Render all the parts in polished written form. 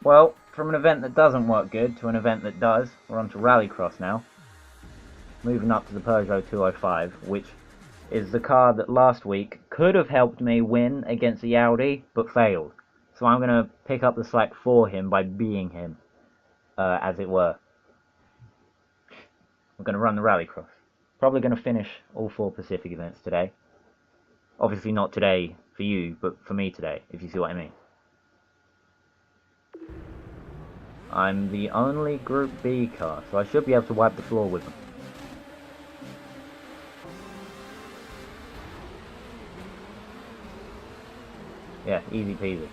Well, from an event that doesn't work good to an event that does, we're on to Rallycross now. Moving up to the Peugeot 205, which is the car that last week could have helped me win against the Audi, but failed. So I'm going to pick up the slack for him by being him, as it were. I'm going to run the Rallycross. Probably going to finish all 4 Pacific events today. Obviously not today for you, but for me today, if you see what I mean. I'm the only Group B car, so I should be able to wipe the floor with them. Yeah, easy peasy.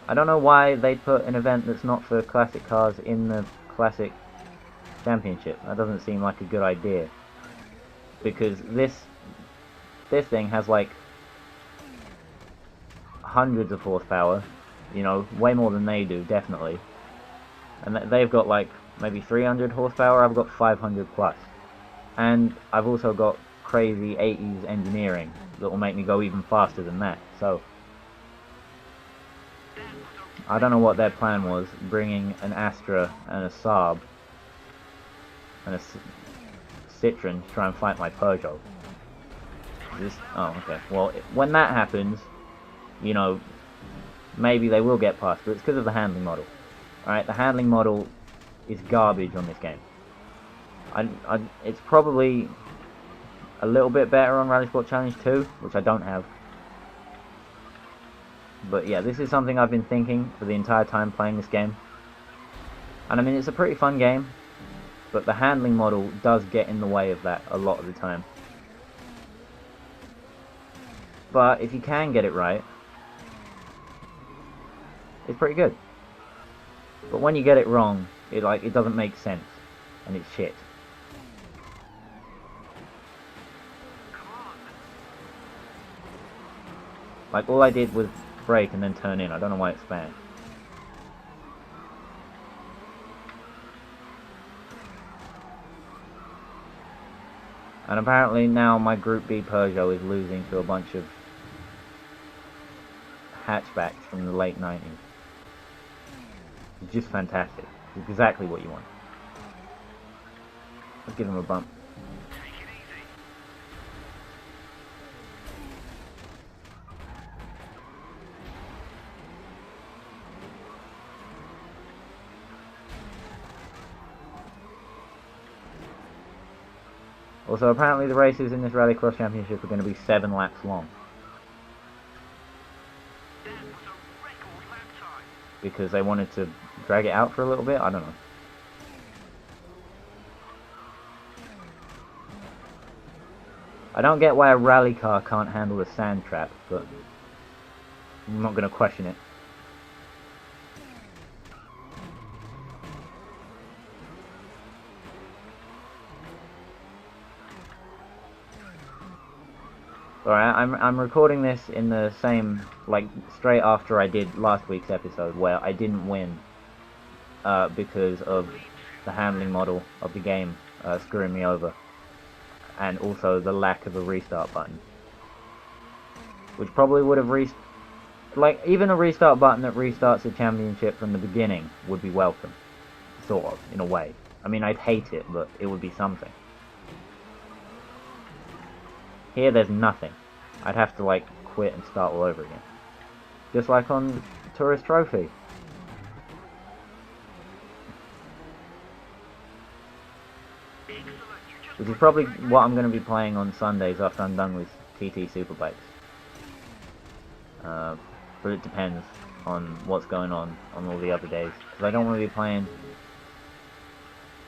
I don't know why they put an event that's not for classic cars in the classic championship. That doesn't seem like a good idea. Because this thing has like hundreds of horsepower, you know, way more than they do, definitely. And they've got like maybe 300 horsepower, I've got 500 plus. And I've also got crazy 80s engineering that will make me go even faster than that. So I don't know what their plan was, bringing an Astra and a Saab and a Citroen to try and fight my Peugeot. Oh, okay. Well, when that happens, you know, maybe they will get past, but it's because of the handling model. Alright, the handling model is garbage on this game. It's probably a little bit better on Rallisport Challenge 2, which I don't have. But yeah, this is something I've been thinking for the entire time playing this game. And I mean, it's a pretty fun game, but the handling model does get in the way of that a lot of the time. But if you can get it right, it's pretty good. But when you get it wrong, it doesn't make sense, and it's shit. Like, all I did was brake and then turn in. I don't know why it span. And apparently now my Group B Peugeot is losing to a bunch of hatchbacks from the late 90s. It's just fantastic. It's exactly what you want. Let's give him a bump. Also, apparently the races in this Rallycross Championship are going to be 7 laps long. Because they wanted to drag it out for a little bit? I don't know. I don't get why a rally car can't handle a sand trap, but I'm not going to question it. Alright, I'm recording this in the same, like, straight after I did last week's episode, where I didn't win, because of the handling model of the game screwing me over, and also the lack of a restart button. Which probably would have like, even a restart button that restarts the championship from the beginning would be welcome, sort of, in a way. I mean, I'd hate it, but it would be something. Here, there's nothing. I'd have to, like, quit and start all over again. Just like on Tourist Trophy. Which is probably what I'm going to be playing on Sundays after I'm done with TT Superbikes. But it depends on what's going on all the other days. Because I don't want to be playing...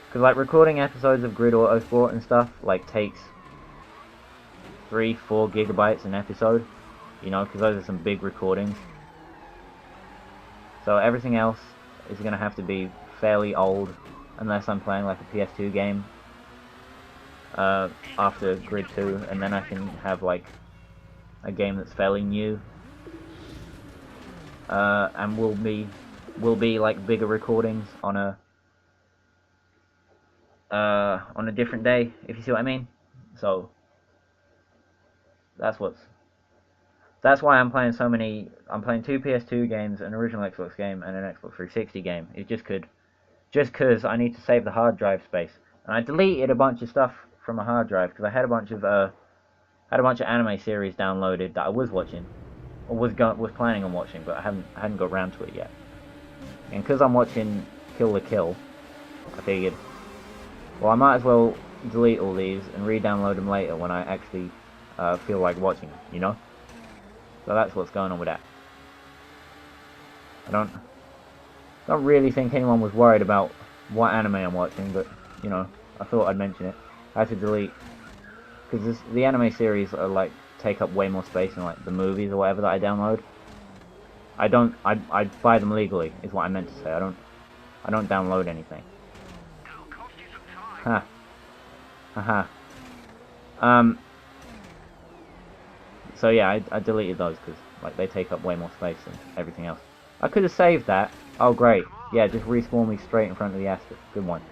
Because, like, recording episodes of Grid Autosport and stuff, like, takes 3-4 gigabytes an episode, you know, because those are some big recordings. So everything else is going to have to be fairly old, unless I'm playing like a PS2 game after Grid 2, and then I can have like a game that's fairly new, and will be like bigger recordings on a different day, if you see what I mean. So that's what's That's why I'm playing so many. I'm playing 2 PS2 games, an original Xbox game, and an Xbox 360 game. It just cause I need to save the hard drive space, and I deleted a bunch of stuff from a hard drive because I had a bunch of anime series downloaded that I was watching, or was planning on watching, but I hadn't got around to it yet. And because I'm watching Kill la Kill, I figured, well, I might as well delete all these and re-download them later when I actually feel like watching them, you know? So that's what's going on with that. I don't really think anyone was worried about what anime I'm watching, but, you know, I thought I'd mention it. I had to delete, because the anime series are, like, take up way more space than, like, the movies or whatever that I download. I buy them legally, is what I meant to say. I don't download anything. Ha. Haha. So yeah, I deleted those because like they take up way more space than everything else. I could have saved that. Oh great. Yeah, just respawn me straight in front of the Astra. Good one.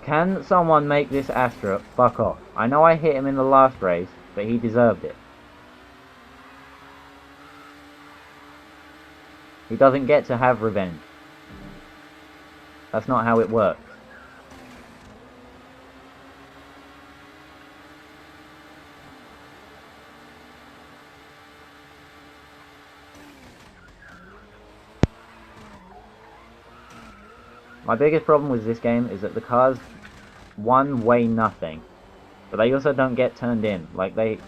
Can someone make this Astra fuck off? I know I hit him in the last race, but he deserved it. He doesn't get to have revenge. That's not how it works. My biggest problem with this game is that the cars, one, weigh nothing, but they also don't get turned in. Like the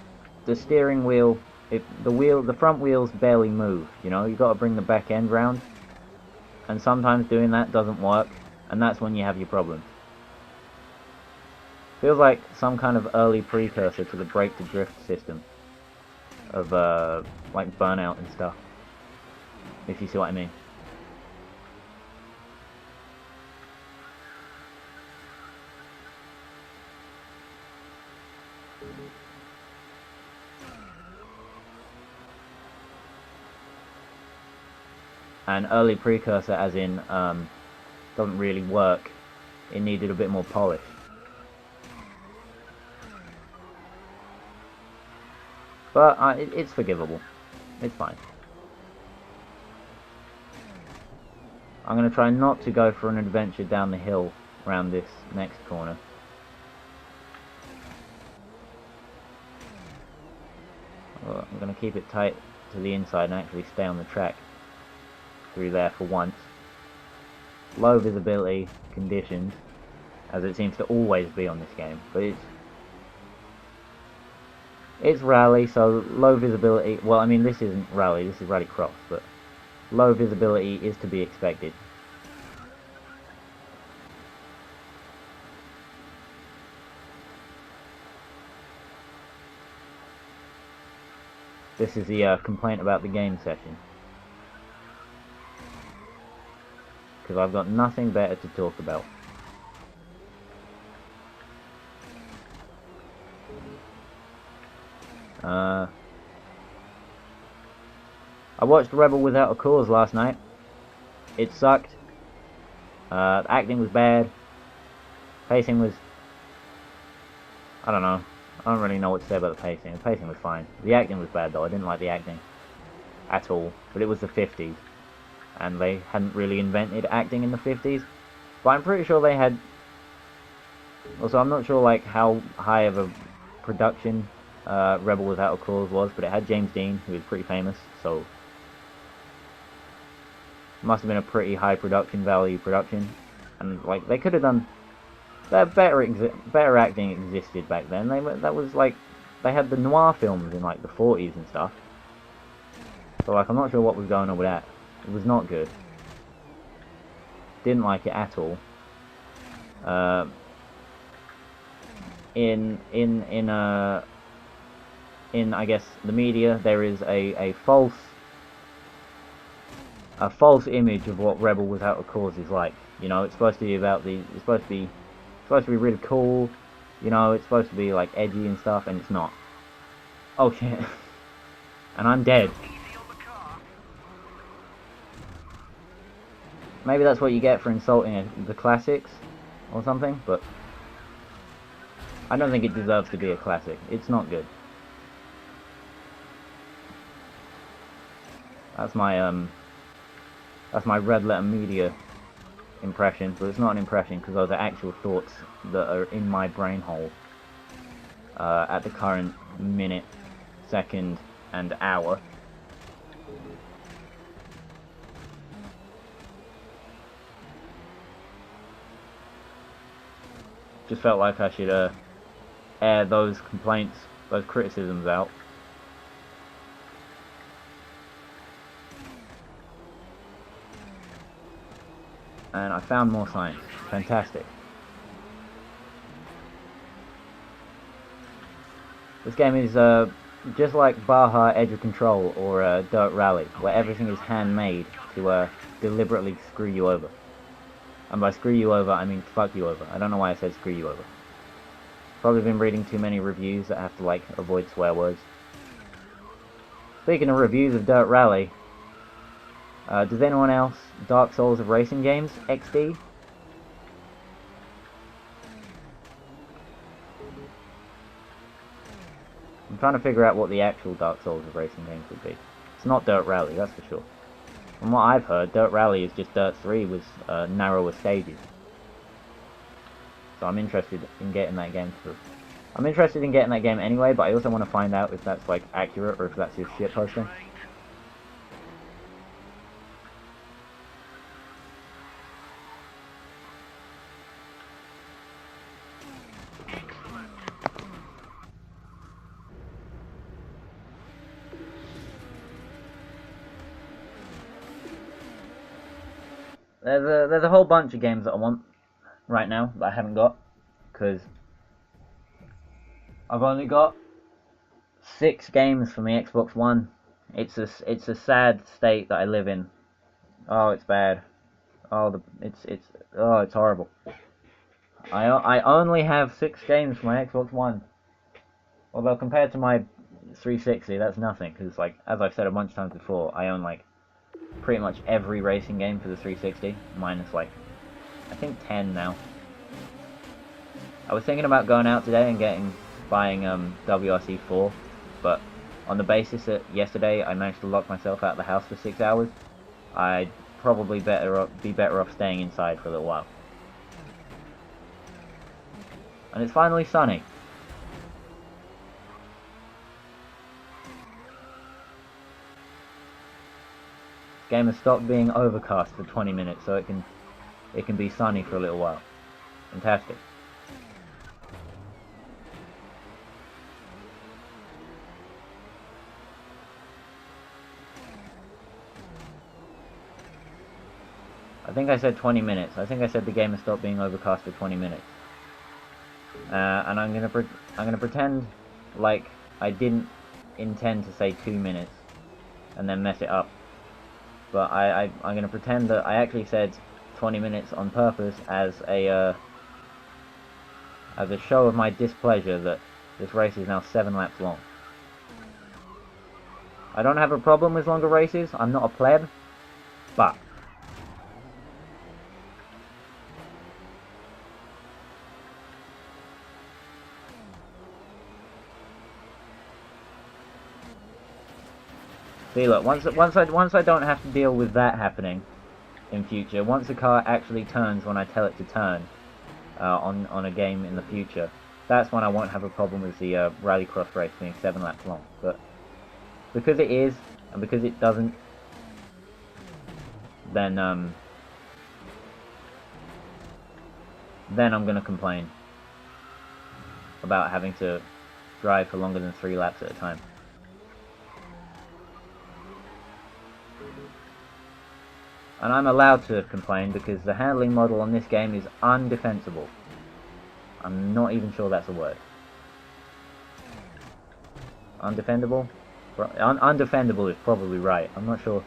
steering wheel, the front wheels barely move. You know, you got to bring the back end round, and sometimes doing that doesn't work, and that's when you have your problems. Feels like some kind of early precursor to the brake to drift system of like Burnout and stuff. If you see what I mean. An early precursor as in doesn't really work. It needed a bit more polish. But it's forgivable. It's fine. I'm going to try not to go for an adventure down the hill around this next corner. Well, I'm going to keep it tight to the inside and actually stay on the track through there for once. Low visibility conditions, as it seems to always be on this game, but it's rally, so low visibility. Well, I mean, this isn't rally, this is Rallycross, but low visibility is to be expected. This is the complaint about the game session. Because I've got nothing better to talk about. I watched Rebel Without a Cause last night. It sucked. The acting was bad. Pacing was... I don't know. I don't really know what to say about the pacing. The pacing was fine. The acting was bad though. I didn't like the acting at all. But it was the 50s. And they hadn't really invented acting in the 50s. But I'm pretty sure they had... Also, I'm not sure like how high of a production Rebel Without a Cause was, but it had James Dean, who was pretty famous, so... It must have been a pretty high production value production. And like, they could have done... Better acting existed back then. That was like... They had the noir films in like the 40s and stuff. So like, I'm not sure what was going on with that. It was not good. Didn't like it at all. In I guess the media, there is a false image of what Rebel Without a Cause is like. You know, it's supposed to be about it's supposed to be really cool. You know, it's supposed to be like edgy and stuff, and it's not. Oh shit! And I'm dead. Maybe that's what you get for insulting the classics or something, but I don't think it deserves to be a classic. It's not good. That's my red letter media impression, but it's not an impression because those are actual thoughts that are in my brain hole at the current minute, second, and hour. Just felt like I should air those complaints, those criticisms out. And I found more science. Fantastic. This game is just like Baja Edge of Control or Dirt Rally, where everything is handmade to deliberately screw you over. And by screw you over, I mean fuck you over. I don't know why I said screw you over. Probably been reading too many reviews that have to, like, avoid swear words. Speaking of reviews of Dirt Rally, does anyone else Dark Souls of racing games XD? I'm trying to figure out what the actual Dark Souls of racing games would be. It's not Dirt Rally, that's for sure. From what I've heard, Dirt Rally is just Dirt 3 with narrower stages. So I'm interested in getting that game through. I'm interested in getting that game anyway, but I also want to find out if that's, like, accurate or if that's just shit posting. There's a whole bunch of games that I want right now that I haven't got, because I've only got 6 games for my Xbox One. It's a sad state that I live in. Oh, it's bad. Oh, it's horrible. I only have 6 games for my Xbox One. Although compared to my 360, that's nothing, because, like, as I've said a bunch of times before, I own, like, pretty much every racing game for the 360, minus, like, I think 10 now. I was thinking about going out today and buying WRC 4, but on the basis that yesterday I managed to lock myself out of the house for 6 hours, I'd probably be better off staying inside for a little while. And it's finally sunny. This game has stopped being overcast for 20 minutes, so it can be sunny for a little while. Fantastic. I think I said 20 minutes. I think I said the game has stopped being overcast for 20 minutes. And I'm gonna pretend like I didn't intend to say 2 minutes and then mess it up. But I'm gonna pretend that I actually said 20 minutes on purpose as a show of my displeasure that this race is now 7 laps long. I don't have a problem with longer races. I'm not a pleb, but see, look, once I don't have to deal with that happening in future, once the car actually turns when I tell it to turn on a game in the future, that's when I won't have a problem with the Rallycross race being 7 laps long. But because it is, and because it doesn't, then I'm gonna complain about having to drive for longer than 3 laps at a time. And I'm allowed to complain because the handling model on this game is undefensible. I'm not even sure that's a word. Undefendable? Undefendable is probably right. I'm not sure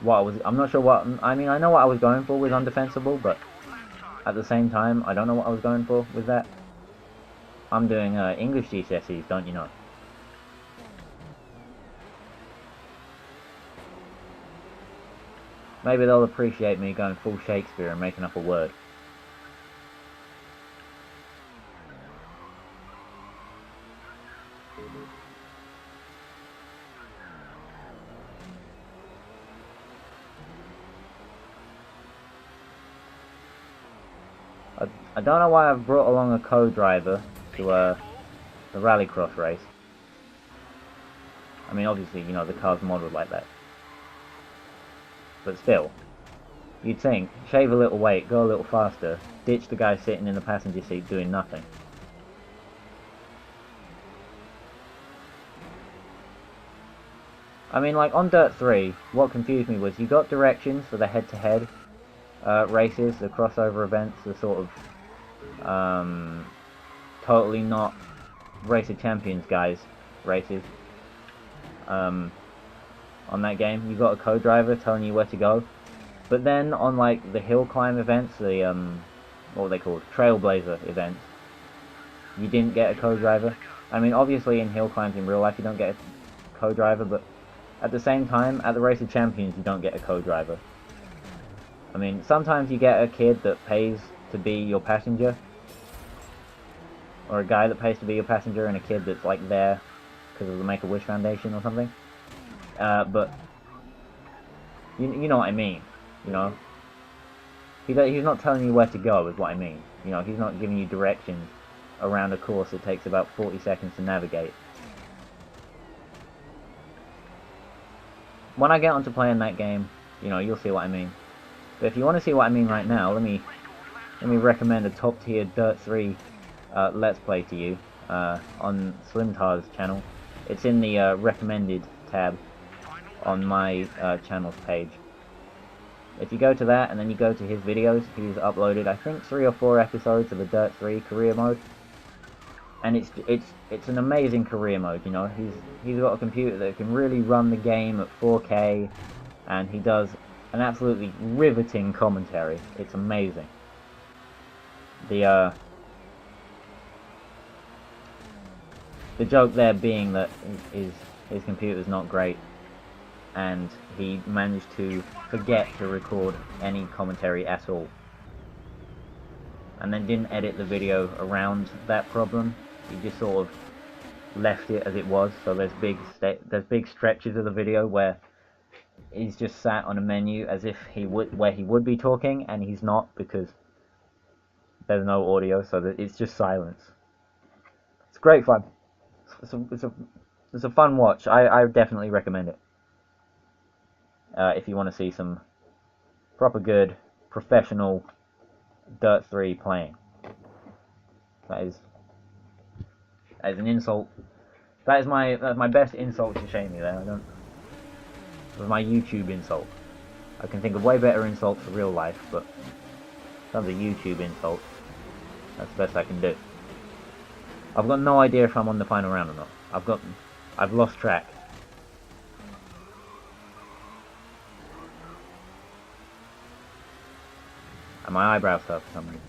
what I mean, I know what I was going for with undefensible, but at the same time, I don't know what I was going for with that. I'm doing English GCSEs, don't you know? Maybe they'll appreciate me going full Shakespeare and making up a word. I don't know why I've brought along a co-driver to the Rallycross race. I mean, obviously, you know, the car's modeled like that. But still, you'd think, shave a little weight, go a little faster, ditch the guy sitting in the passenger seat doing nothing. I mean, like, on Dirt 3, what confused me was you got directions for the head-to-head races, the crossover events, the sort of totally not Race of Champions guys races. On that game, you got a co-driver telling you where to go. But then on like the hill climb events, the what were they called? Trailblazer events, you didn't get a co-driver. I mean, obviously in hill climbs in real life you don't get a co-driver, but at the same time, at the Race of Champions you don't get a co-driver. I mean, sometimes you get a kid that pays to be your passenger, or a guy that pays to be your passenger, and a kid that's like there because of the Make-A-Wish Foundation or something. But you know what I mean. You know, he's not telling you where to go, is what I mean. You know, he's not giving you directions around a course that takes about 40 seconds to navigate. When I get onto playing that game, you know, you'll see what I mean. But if you want to see what I mean right now, let me recommend a top-tier Dirt 3 Let's Play to you on Slimtar's channel. It's in the recommended tab on my channel's page. If you go to that and then you go to his videos, he's uploaded I think 3 or 4 episodes of the Dirt 3 career mode, and it's an amazing career mode. You know, he's got a computer that can really run the game at 4K, and he does an absolutely riveting commentary. It's amazing. The joke there being that his computer's not great, and he managed to forget to record any commentary at all, and then didn't edit the video around that problem. He just sort of left it as it was. So there's big stretches of the video where he's just sat on a menu as if he would be talking, and he's not, because there's no audio, so that it's just silence. It's great fun. It's a fun watch. I definitely recommend it. If you want to see some proper good professional Dirt 3 playing. That is an insult. That's my best insult to shame you there. It was my YouTube insult. I can think of way better insults for real life, but in terms of YouTube insults, that's the best I can do. I've got no idea if I'm on the final round or not. I've lost track. And my eyebrows hurt for some reason.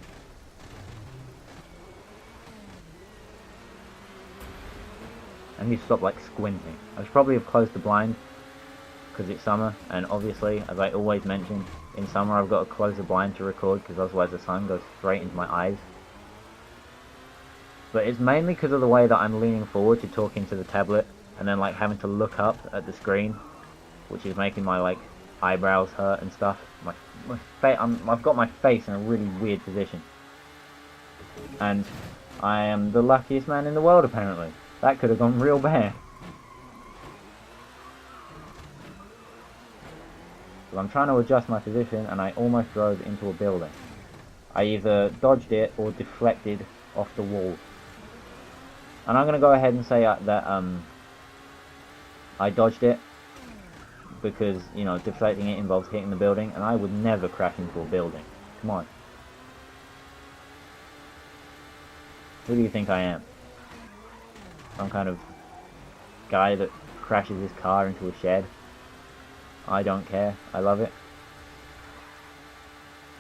I need to stop like squinting. I should probably have closed the blind because it's summer, and obviously, as I always mention, in summer I've got to close the blind to record because otherwise the sun goes straight into my eyes. But it's mainly because of the way that I'm leaning forward to talking to the tablet, and then like having to look up at the screen, which is making my like eyebrows hurt and stuff. I've got my face in a really weird position, and I am the luckiest man in the world apparently. That could have gone real bad. So I'm trying to adjust my position, and I almost drove into a building. I either dodged it or deflected off the wall. And I'm going to go ahead and say that I dodged it, because, you know, deflecting it involves hitting the building, and I would never crash into a building. Come on. Who do you think I am? Some kind of guy that crashes his car into a shed? I don't care. I love it.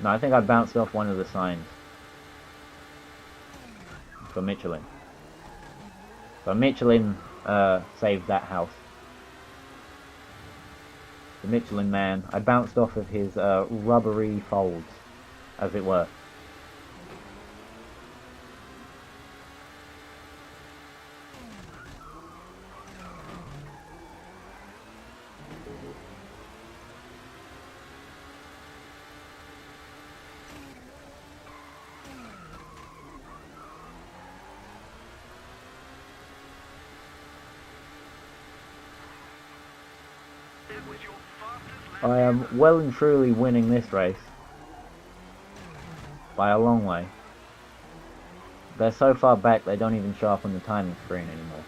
No, I think I bounced off one of the signs for Michelin. So Michelin saved that house. The Michelin man. I bounced off of his rubbery folds, as it were. I am well and truly winning this race. By a long way. They're so far back they don't even show up on the timing screen anymore.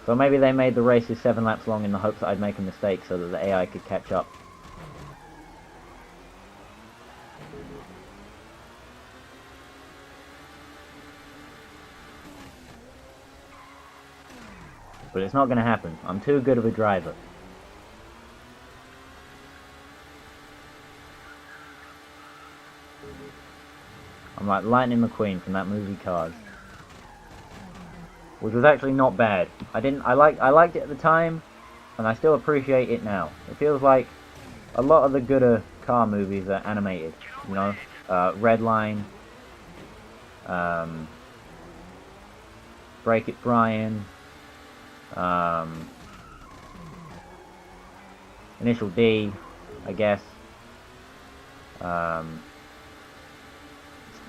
So maybe they made the races 7 laps long in the hopes that I'd make a mistake so that the AI could catch up. But it's not going to happen. I'm too good of a driver. I'm like Lightning McQueen from that movie Cars, which was actually not bad. I liked it at the time, and I still appreciate it now. It feels like a lot of the gooder car movies are animated. You know, Redline, Break It Brian, Initial D, I guess.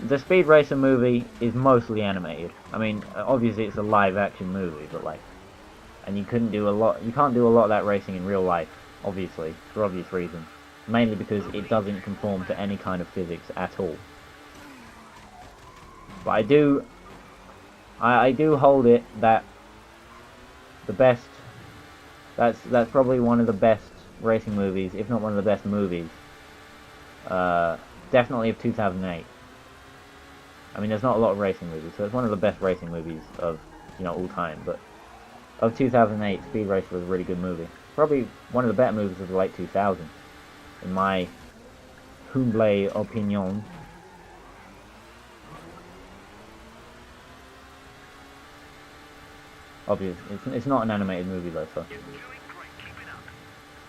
The Speed Racer movie is mostly animated. I mean, obviously it's a live action movie, but like, and you can't do a lot of that racing in real life, obviously, for obvious reasons. Mainly because it doesn't conform to any kind of physics at all. But I do hold it that the best, that's probably one of the best racing movies, if not one of the best movies, definitely of 2008. I mean, there's not a lot of racing movies, so it's one of the best racing movies of, you know, all time, but of 2008, Speed Racer was a really good movie. Probably one of the better movies of the late 2000s, in my humble opinion. Obviously, it's not an animated movie though, so.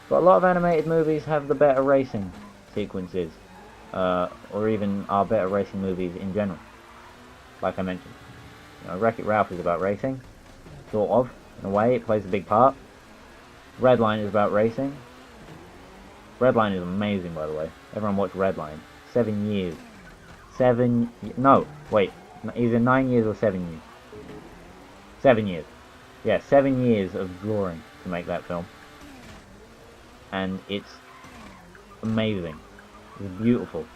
But a lot of animated movies have the better racing sequences, or even are better racing movies in general. Like I mentioned, you know, Wreck-It Ralph is about racing, sort of, in a way. It plays a big part. Redline is about racing. Redline is amazing, by the way. Everyone watch Redline. 7 years. No, wait. Either 9 years or 7 years. 7 years. Yeah, 7 years of drawing to make that film. And it's amazing. It's beautiful.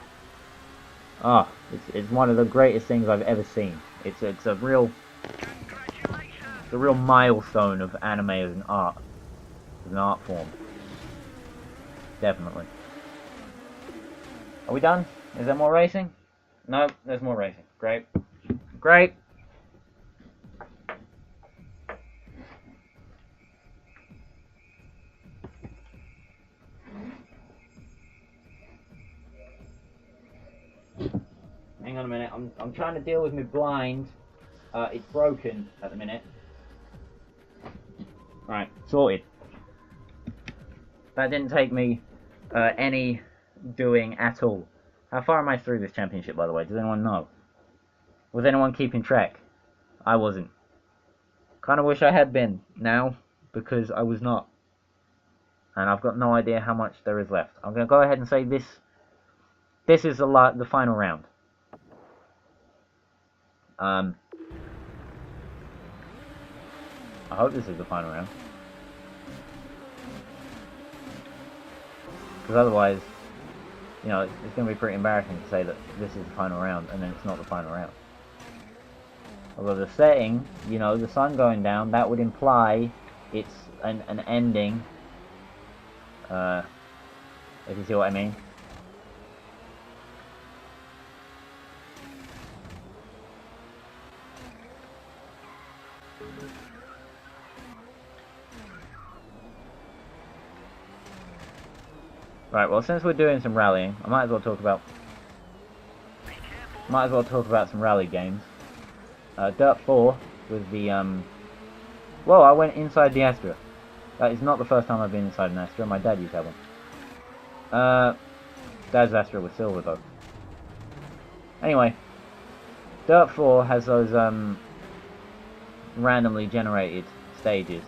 Ah, it's one of the greatest things I've ever seen. It's a real milestone of anime as an art form. Definitely. Are we done? Is there more racing? No, there's more racing. Great. Great. Hang on a minute. I'm trying to deal with my blind. It's broken at the minute. Right, sorted. That didn't take me any doing at all. How far am I through this championship, by the way? Does anyone know? Was anyone keeping track? I wasn't. Kind of wish I had been now, because I was not. And I've got no idea how much there is left. I'm going to go ahead and say this is the final round. I hope this is the final round. Because otherwise, you know, it's going to be pretty embarrassing to say that this is the final round and then it's not the final round. Although the setting, you know, the sun going down, that would imply it's an ending. If you see what I mean. Right, well, since we're doing some rallying, I might as well talk about some rally games. Dirt 4 was the well, I went inside the Astra. That is not the first time I've been inside an Astra. My dad used to have one. Dad's Astra was silver though. Anyway, Dirt 4 has those randomly generated stages.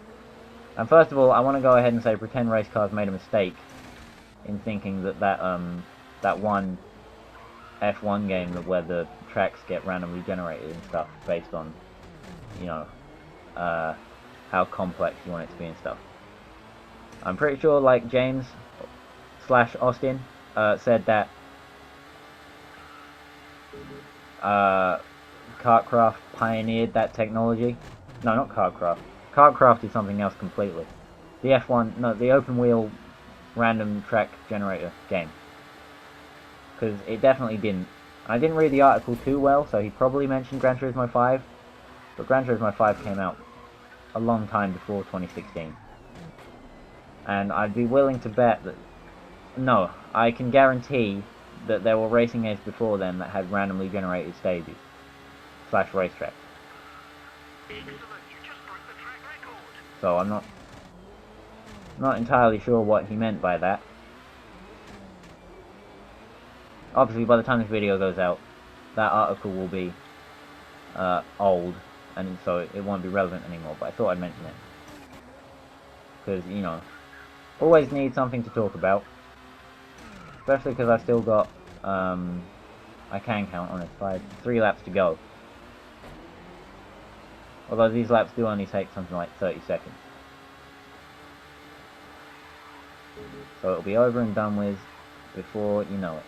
And first of all, I want to go ahead and say Pretend Race Cars made a mistake in thinking that one F1 game where the tracks get randomly generated and stuff based on you know, how complex you want it to be and stuff. I'm pretty sure, like, James / Austin said that Kartcraft pioneered that technology. No, not Kartcraft. Kartcraft is something else completely. The F1, no, the open wheel random track generator game. Because it definitely didn't. I didn't read the article too well, so he probably mentioned Gran Turismo 5. But Gran Turismo 5 came out a long time before 2016. And I'd be willing to bet that... No, I can guarantee that there were racing games before then that had randomly generated stages. / racetracks. So I'm not entirely sure what he meant by that. Obviously, by the time this video goes out, that article will be old, and so it won't be relevant anymore, but I thought I'd mention it. Because, you know, always need something to talk about. Especially because I've still got, I can count on it, 3 laps to go. Although these laps do only take something like 30 seconds. So it'll be over and done with before you know it.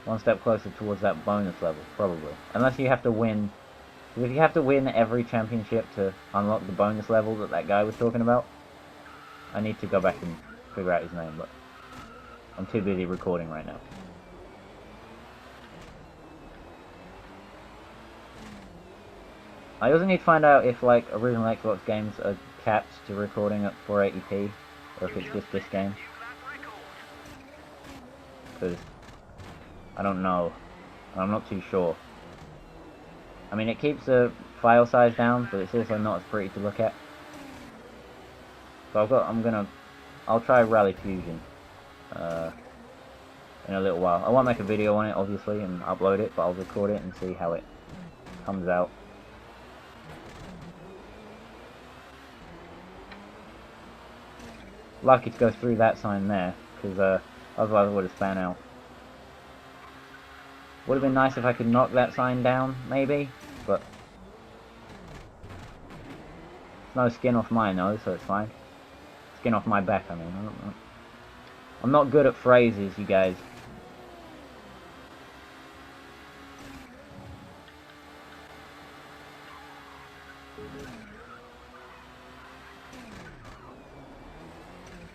One step closer towards that bonus level, probably. Unless you have to win. Because if you have to win every championship to unlock the bonus level that guy was talking about, I need to go back and figure out his name, but I'm too busy recording right now. I also need to find out if, like, original Xbox games are capped to recording at 480p, or if it's just this game. Because I don't know. I'm not too sure. I mean, it keeps the file size down, but it's also not as pretty to look at. So I'll try Rally Fusion in a little while. I won't make a video on it, obviously, and upload it, but I'll record it and see how it comes out. Lucky to go through that sign there, because otherwise I would have span out. Would have been nice if I could knock that sign down, maybe, but it's no skin off my nose, so it's fine. Skin off my back, I mean. I'm not good at phrases, you guys.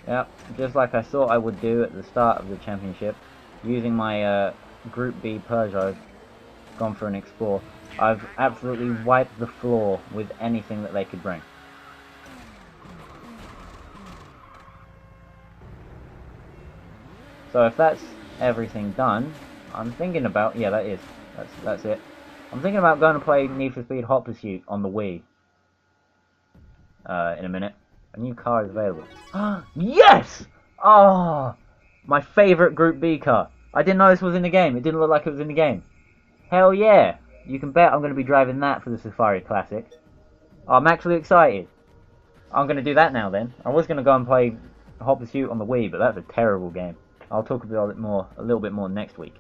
Yep, just like I thought I would do at the start of the championship, using my Group B Peugeot, gone for an Explore. I've absolutely wiped the floor with anything that they could bring. So if that's everything done, I'm thinking about, yeah, that's it. I'm thinking about going to play Need for Speed Hot Pursuit on the Wii in a minute. A new car is available. Yes! Oh, my favourite Group B car. I didn't know this was in the game. It didn't look like it was in the game. Hell yeah! You can bet I'm going to be driving that for the Safari Classic. Oh, I'm actually excited. I'm going to do that now then. I was going to go and play Hot Pursuit on the Wii, but that's a terrible game. I'll talk about it a little bit more next week.